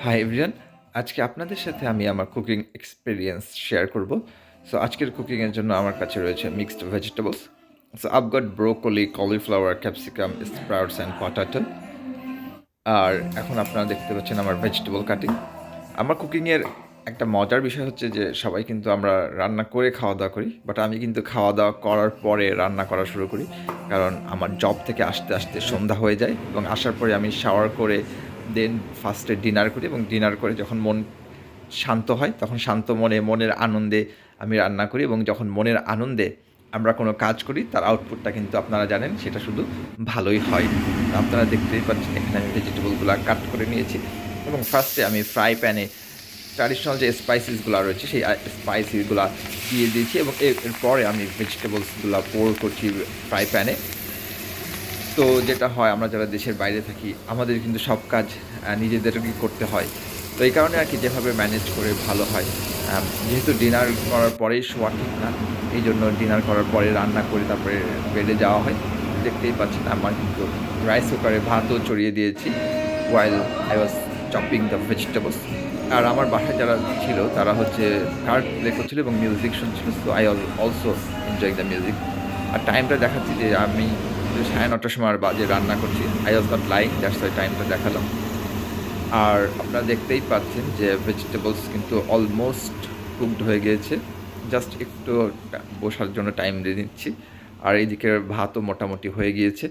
Hi everyone, আজকে আপনাদের সাথে আমি আমার কুকিং এক্সপেরিয়েন্স শেয়ার করব। সো আজকের কুকিংয়ের জন্য আমার কাছে রয়েছে mixed vegetables. So I've got broccoli, cauliflower, capsicum, sprouts and potato. আর এখন আপনারা দেখতে পাচ্ছেন আমার ভেজিটেবল কাটিং। আমার কুকিংয়ের একটা মজার বিষয় হচ্ছে যে সবাই কিন্তু আমরা রান্না করে খাওয়া দাওয়া করি, বাট আমি কিন্তু খাওয়া দাওয়া করার পরে রান্না করা শুরু করি। কারণ আমার জব থেকে আসতে আসতে সন্ধ্যা হয়ে যায় এবং আসার পরে আমি শাওয়ার করে দেন ফার্স্টে ডিনার করি এবং ডিনার করে যখন মন শান্ত হয় তখন শান্ত মনে মনের আনন্দে আমি রান্না করি এবং যখন মনের আনন্দে আমরা কোনো কাজ করি তার আউটপুটটা কিন্তু আপনারা জানেন সেটা শুধু ভালোই হয়। আপনারা দেখতেই পাচ্ছেন এখানে আমি ভেজিটেবলগুলো কাট করে নিয়েছি এবং ফার্স্টে আমি ফ্রাই প্যানে ট্র্যাডিশনাল যে স্পাইসেসগুলো রয়েছে সেই স্পাইসেসগুলো দিয়ে দিয়েছি এবং এরপরে আমি ভেজিটেবলসগুলো পোর করছি ফ্রাই প্যানে। তো যেটা হয় আমরা যারা দেশের বাইরে থাকি আমাদের কিন্তু সব কাজ নিজেদেরকেই করতে হয়। তো এই কারণে আর কি যেভাবে ম্যানেজ করে ভালো হয়। যেহেতু ডিনার করার পরেই শোয়া ঠিক না, এই জন্য ডিনার করার পরে রান্না করে তারপরে বেডে যাওয়া হয়। দেখতেই পাচ্ছেন আমার কিন্তু রাইস কুকারে ভাতও চড়িয়ে দিয়েছি while I was chopping the vegetables. আর আমার বাসায় যারা ছিল তারা হচ্ছে কার্ড প্লে করছিল এবং মিউজিক শুনছিল। So I also enjoying the music. আর টাইমটা দেখাচ্ছি যে আমি 9:30টার সময় বাজে রান্না করছি। I was not lying, that's why টাইমটা দেখালাম। আর আপনারা দেখতেই পাচ্ছেন যে ভেজিটেবলস কিন্তু অলমোস্ট কুকড হয়ে গিয়েছে। জাস্ট একটু বসার জন্য টাইম দিয়ে নিচ্ছি। আর এইদিকে ভাতও মোটামুটি হয়ে গিয়েছে।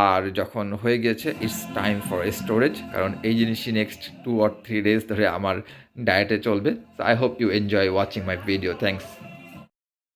আর যখন হয়ে গিয়েছে ইটস টাইম ফর স্টোরেজ, কারণ এই জিনিসই নেক্সট 2 or 3 ডেজ ধরে আমার ডায়েটে চলবে। So I hope you enjoy watching my video. Thanks.